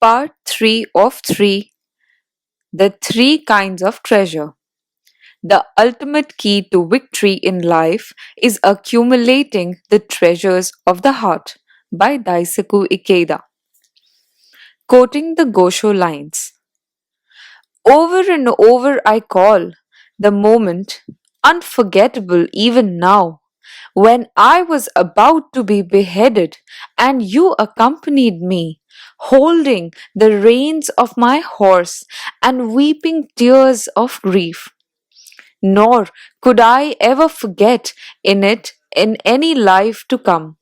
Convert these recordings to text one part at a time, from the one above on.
Part 3 of 3. The three kinds of treasure. The ultimate key to victory in life is accumulating the treasures of the heart by Daisaku Ikeda. Quoting the Gosho lines. Over and over I call the moment, unforgettable even now, when I was about to be beheaded and you accompanied me, holding the reins of my horse and weeping tears of grief. Nor could I ever forget it in any life to come.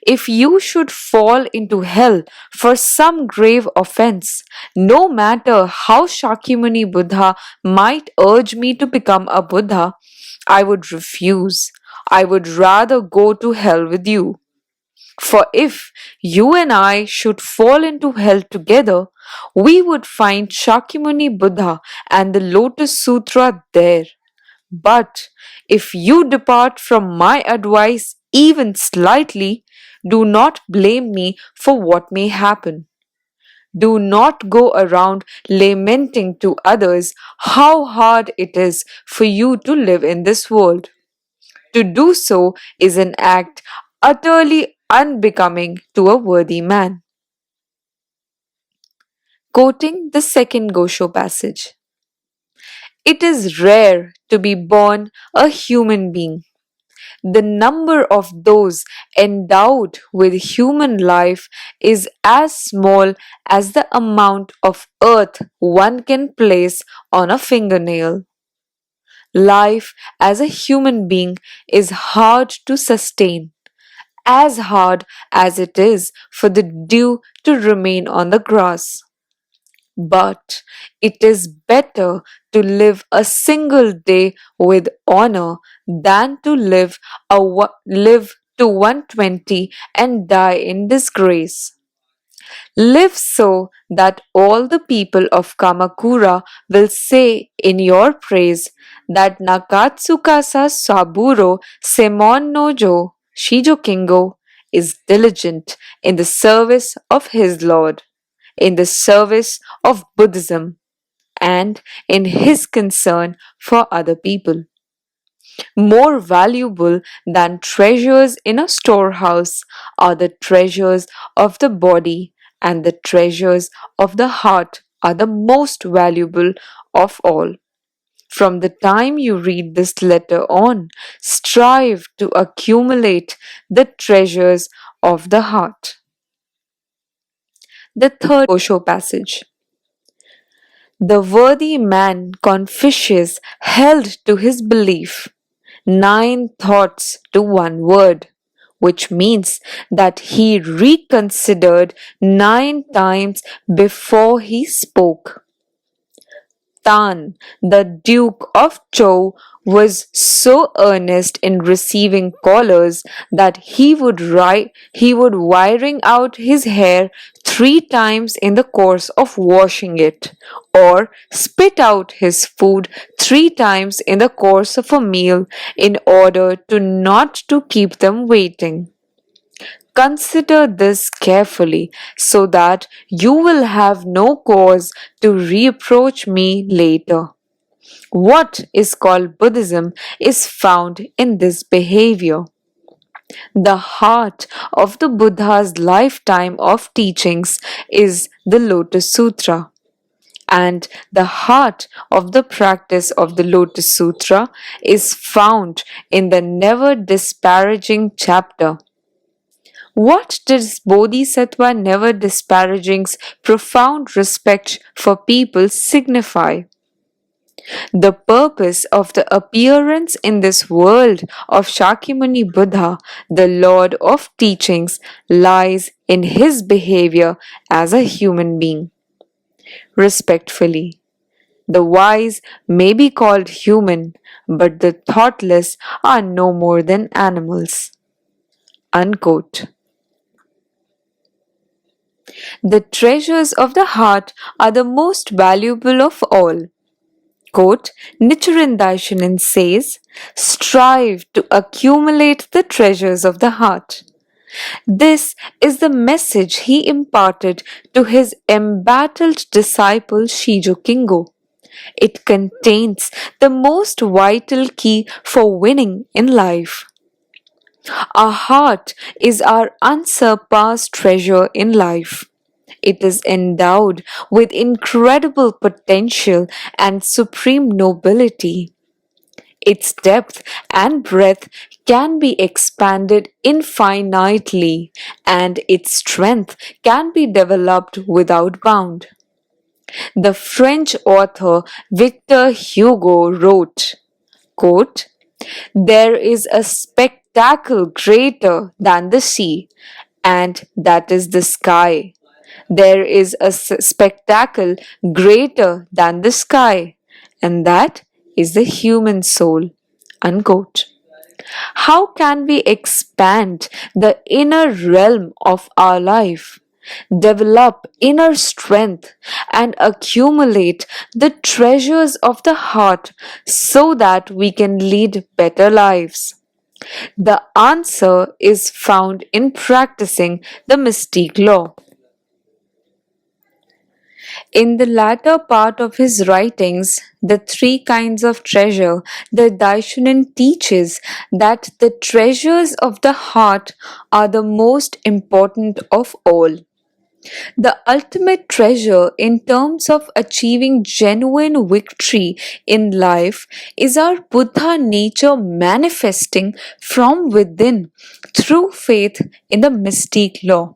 If you should fall into hell for some grave offense, no matter how Shakyamuni Buddha might urge me to become a Buddha, I would refuse. I would rather go to hell with you. For if you and I should fall into hell together, we would find Shakyamuni Buddha and the Lotus Sutra there. But if you depart from my advice even slightly, do not blame me for what may happen. Do not go around lamenting to others how hard it is for you to live in this world. To do so is an act utterly unbecoming to a worthy man. Quoting the second Gosho passage. It is rare to be born a human being. The number of those endowed with human life is as small as the amount of earth one can place on a fingernail. Life as a human being is hard to sustain, as hard as it is for the dew to remain on the grass. But it is better to live a single day with honor than to live to 120 and die in disgrace. Live so that all the people of Kamakura will say in your praise that Nakatsukasa Saburo Semon Nojo Shijo Kingo is diligent in the service of his Lord, in the service of Buddhism, and in his concern for other people. More valuable than treasures in a storehouse are the treasures of the body, and the treasures of the heart are the most valuable of all. From the time you read this letter on, strive to accumulate the treasures of the heart. The third Osho passage. The worthy man Confucius held to his belief 9 thoughts to 1 word, which means that he reconsidered 9 times before he spoke. Tan, the Duke of Zhou, was so earnest in receiving callers that he would wiring out his hair 3 times in the course of washing it, or spit out his food 3 times in the course of a meal in order to not to keep them waiting. Consider this carefully so that you will have no cause to reproach me later. What is called Buddhism is found in this behavior. The heart of the Buddha's lifetime of teachings is the Lotus Sutra. And the heart of the practice of the Lotus Sutra is found in the never disparaging chapter. What does Bodhisattva never disparaging's profound respect for people signify? The purpose of the appearance in this world of Shakyamuni Buddha, the Lord of teachings, lies in his behavior as a human being. Respectfully, the wise may be called human, but the thoughtless are no more than animals. Unquote. The treasures of the heart are the most valuable of all. Quote, Nichiren says, strive to accumulate the treasures of the heart. This is the message he imparted to his embattled disciple Shijo Kingo. It contains the most vital key for winning in life. Our heart is our unsurpassed treasure in life. It is endowed with incredible potential and supreme nobility. Its depth and breadth can be expanded infinitely, and its strength can be developed without bound. The French author Victor Hugo wrote, quote, "There is a spectacle greater than the sea, and that is the sky. There is a spectacle greater than the sky, and that is the human soul." Unquote. How can we expand the inner realm of our life, develop inner strength, and accumulate the treasures of the heart so that we can lead better lives? The answer is found in practicing the mystique law. In the latter part of his writings, The Three Kinds of Treasure, the Daishonin teaches that the treasures of the heart are the most important of all. The ultimate treasure in terms of achieving genuine victory in life is our Buddha nature manifesting from within through faith in the mystique law.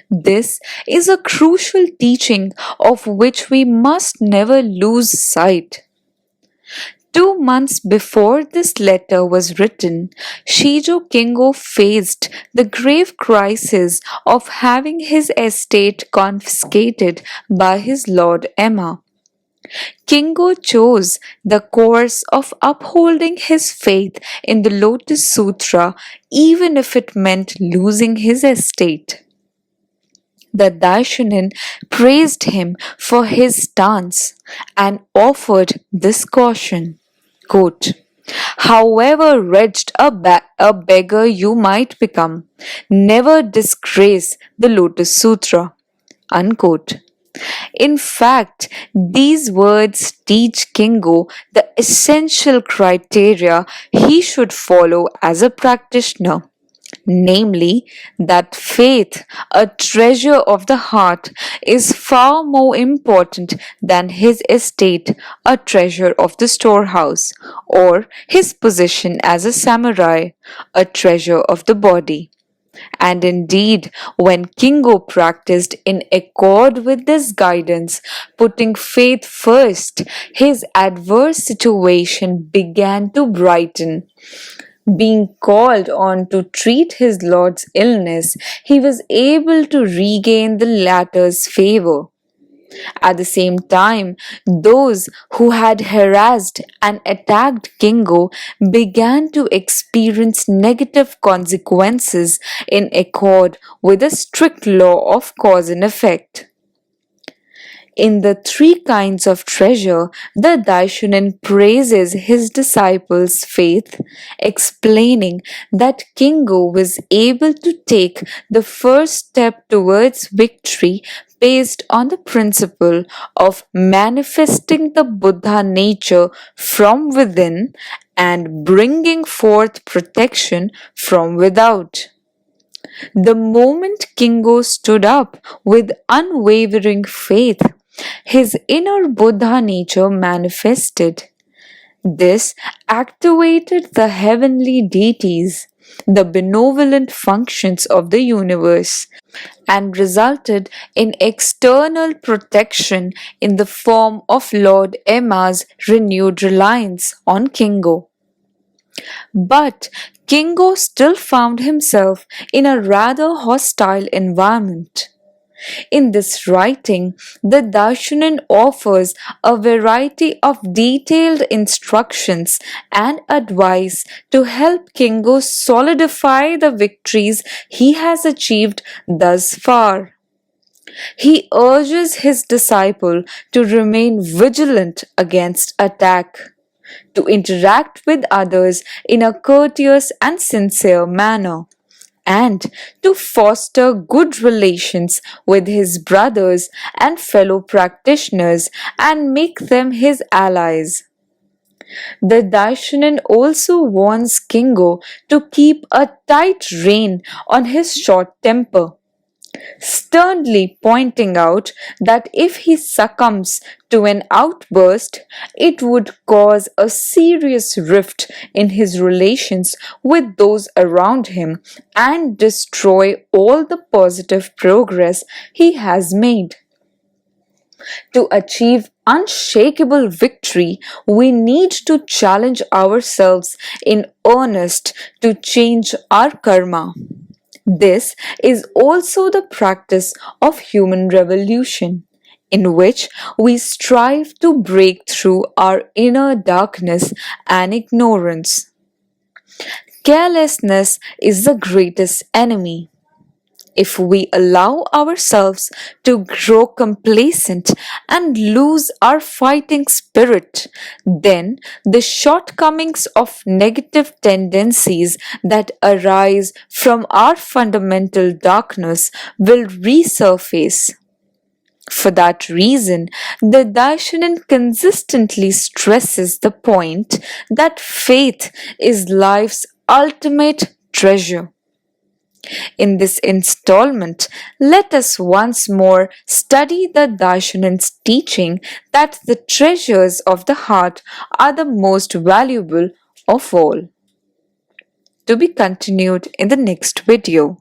This is a crucial teaching of which we must never lose sight. 2 months before this letter was written, Shijo Kingo faced the grave crisis of having his estate confiscated by his Lord Emma. Kingo chose the course of upholding his faith in the Lotus Sutra even if it meant losing his estate. The Daishonin praised him for his stance and offered this caution, quote, "However wretched a beggar you might become, never disgrace the Lotus Sutra." Unquote. In fact, these words teach Kingo the essential criteria he should follow as a practitioner, namely, that faith, a treasure of the heart, is far more important than his estate, a treasure of the storehouse, or his position as a samurai, a treasure of the body. And indeed, when Kingo practiced in accord with this guidance, putting faith first, his adverse situation began to brighten. Being called on to treat his lord's illness, he was able to regain the latter's favor. At the same time, those who had harassed and attacked Kingo began to experience negative consequences in accord with the strict law of cause and effect. In The Three Kinds of Treasure, the Daishonin praises his disciples' faith, explaining that Kingo was able to take the first step towards victory based on the principle of manifesting the Buddha nature from within and bringing forth protection from without. The moment Kingo stood up with unwavering faith, his inner Buddha nature manifested. This activated the heavenly deities, the benevolent functions of the universe, and resulted in external protection in the form of Lord Emma's renewed reliance on Kingo. But Kingo still found himself in a rather hostile environment. In this writing, the Darshanan offers a variety of detailed instructions and advice to help Kingo solidify the victories he has achieved thus far. He urges his disciple to remain vigilant against attack, to interact with others in a courteous and sincere manner, and to foster good relations with his brothers and fellow practitioners and make them his allies. The Daishonin also warns Kingo to keep a tight rein on his short temper, sternly pointing out that if he succumbs to an outburst, it would cause a serious rift in his relations with those around him and destroy all the positive progress he has made. To achieve unshakable victory, we need to challenge ourselves in earnest to change our karma. This is also the practice of human revolution, in which we strive to break through our inner darkness and ignorance. Carelessness is the greatest enemy. If we allow ourselves to grow complacent and lose our fighting spirit, then the shortcomings of negative tendencies that arise from our fundamental darkness will resurface. For that reason, the Daishonin consistently stresses the point that faith is life's ultimate treasure. In this installment, let us once more study the Daishonin's teaching that the treasures of the heart are the most valuable of all. To be continued in the next video.